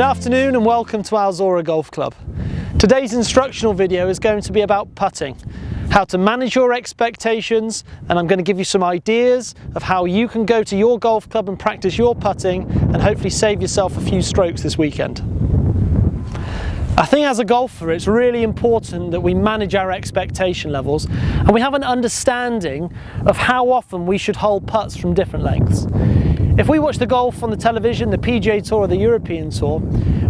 Good afternoon and welcome to Alzora Golf Club. Today's instructional video is going to be about putting, how to manage your expectations, and I'm going to give you some ideas of how you can go to your golf club and practice your putting and hopefully save yourself a few strokes this weekend. I think as a golfer it's really important that we manage our expectation levels and we have an understanding of how often we should hold putts from different lengths. If we watch the golf on the television, the PGA Tour or the European Tour,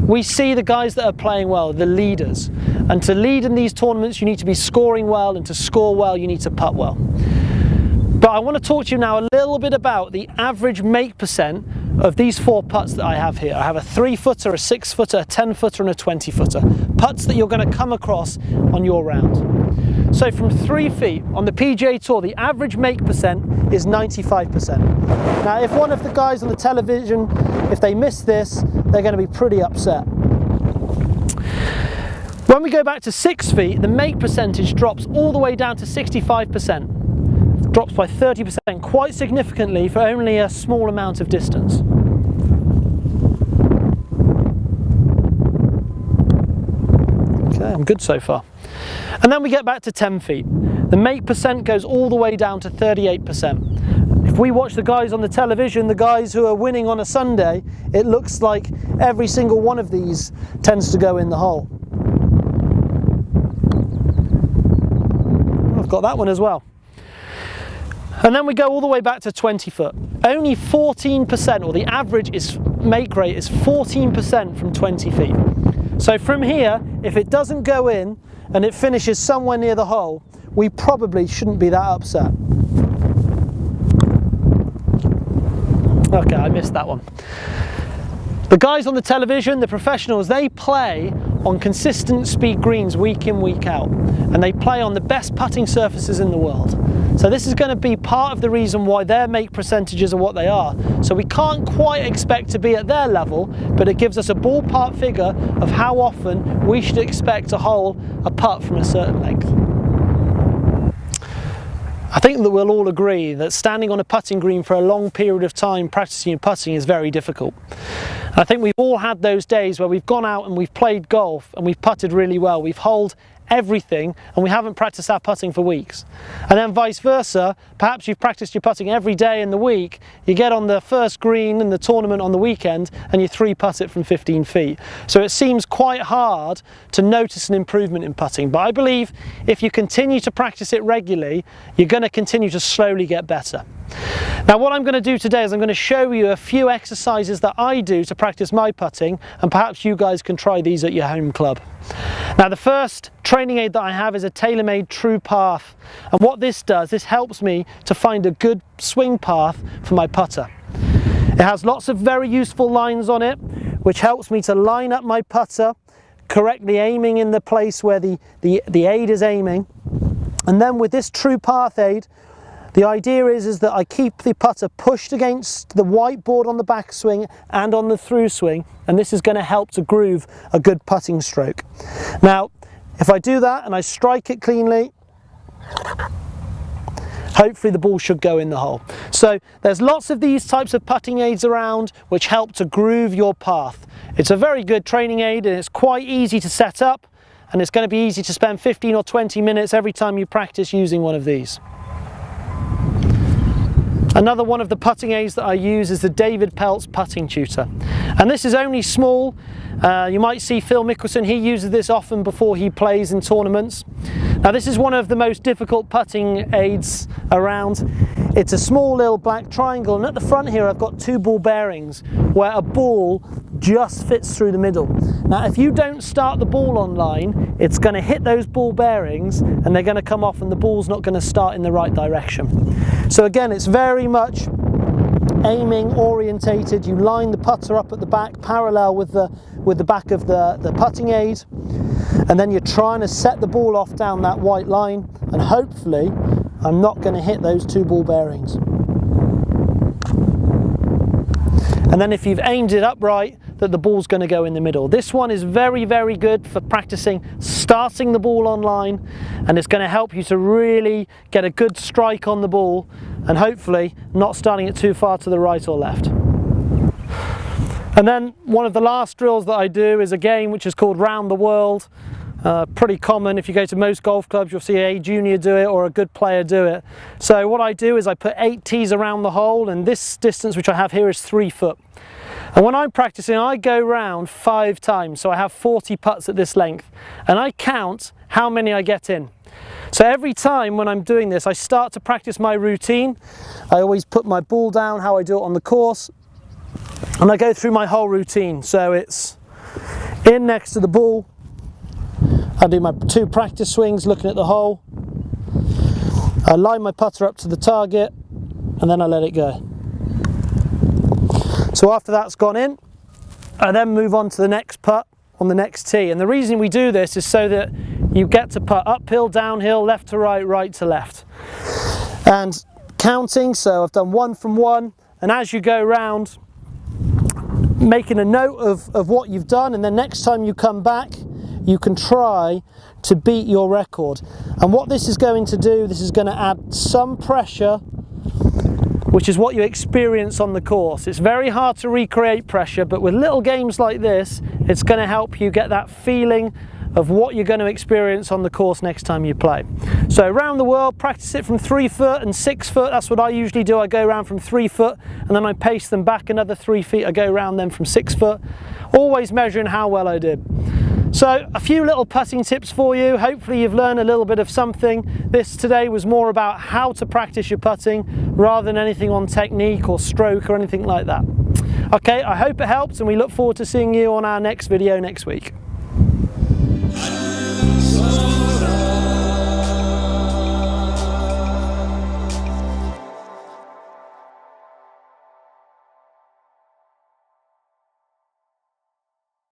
we see the guys that are playing well, the leaders. And to lead in these tournaments you need to be scoring well, and to score well you need to putt well. But I want to talk to you now a little bit about the average make percent of these four putts that I have here. I have a 3-footer, a 6-footer, a 10-footer and a 20-footer. Putts that you're going to come across on your round. So from 3 feet on the PGA Tour, the average make percent is 95%. Now if one of the guys on the television, if they miss this, they're going to be pretty upset. When we go back to 6 feet, the make percentage drops all the way down to 65%. Drops by 30%, quite significantly for only a small amount of distance. Okay, I'm good so far. And then we get back to 10 feet. The make percent goes all the way down to 38%. If we watch the guys on the television, the guys who are winning on a Sunday, it looks like every single one of these tends to go in the hole. I've got that one as well. And then we go all the way back to 20 foot. Only 14%, or the average make rate is 14% from 20 feet. So from here, if it doesn't go in and it finishes somewhere near the hole, we probably shouldn't be that upset. Okay, I missed that one. The guys on the television, the professionals, they play on consistent speed greens week in, week out. And they play on the best putting surfaces in the world. So this is going to be part of the reason why their make percentages are what they are. So we can't quite expect to be at their level, but it gives us a ballpark figure of how often we should expect to hole a putt from a certain length. I think that we'll all agree that standing on a putting green for a long period of time practicing putting is very difficult. I think we've all had those days where we've gone out and we've played golf and we've putted really well. We've holed everything and we haven't practiced our putting for weeks. And then vice versa, perhaps you've practiced your putting every day in the week, you get on the first green in the tournament on the weekend and you 3-putt it from 15 feet. So it seems quite hard to notice an improvement in putting, but I believe if you continue to practice it regularly, you're going to continue to slowly get better. Now what I'm going to do today is I'm going to show you a few exercises that I do to practice my putting, and perhaps you guys can try these at your home club. Now the first training aid that I have is a tailor-made true path, and what this does, this helps me to find a good swing path for my putter. It has lots of very useful lines on it, which helps me to line up my putter, correctly aiming in the place where the aid is aiming. And then with this true path aid, the idea is that I keep the putter pushed against the whiteboard on the backswing and on the through swing, and this is going to help to groove a good putting stroke. Now, if I do that and I strike it cleanly, hopefully the ball should go in the hole. So there's lots of these types of putting aids around which help to groove your path. It's a very good training aid and it's quite easy to set up, and it's going to be easy to spend 15 or 20 minutes every time you practice using one of these. Another one of the putting aids that I use is the David Peltz putting tutor, and this is only small. You might see Phil Mickelson, he uses this often before he plays in tournaments. Now this is one of the most difficult putting aids around. It's a small little black triangle, and at the front here I've got 2 ball bearings where a ball just fits through the middle. Now if you don't start the ball on line, it's going to hit those ball bearings and they're going to come off and the ball's not going to start in the right direction. So again, it's very much aiming orientated. You line the putter up at the back parallel with the back of the putting aid, and then you're trying to set the ball off down that white line, and hopefully I'm not going to hit those 2 ball bearings. And then if you've aimed it upright, that the ball's going to go in the middle. This one is very, very good for practicing starting the ball on line, and it's going to help you to really get a good strike on the ball and hopefully not starting it too far to the right or left. And then one of the last drills that I do is a game which is called Round the World. Pretty common. If you go to most golf clubs, you'll see a junior do it or a good player do it. So what I do is I put 8 tees around the hole, and this distance which I have here is 3 foot. And when I'm practicing, I go round 5 times, so I have 40 putts at this length, and I count how many I get in. So every time when I'm doing this, I start to practice my routine. I always put my ball down, how I do it on the course, and I go through my whole routine. So it's in next to the ball, I do my 2 practice swings looking at the hole, I line my putter up to the target, and then I let it go. So after that's gone in, I then move on to the next putt on the next tee. And the reason we do this is so that you get to putt uphill, downhill, left to right, right to left. And counting, so I've done 1 from 1, and as you go round, making a note of what you've done, and then next time you come back, you can try to beat your record. And what this is going to do, this is going to add some pressure, which is what you experience on the course. It's very hard to recreate pressure, but with little games like this, it's going to help you get that feeling of what you're going to experience on the course next time you play. So around the world, practice it from 3 foot and 6 foot. That's what I usually do. I go around from 3 foot and then I pace them back another 3 feet. I go around them from 6 foot, always measuring how well I did. So a few little putting tips for you. Hopefully you've learned a little bit of something. This today was more about how to practice your putting rather than anything on technique or stroke or anything like that. Okay, I hope it helps, and we look forward to seeing you on our next video next week.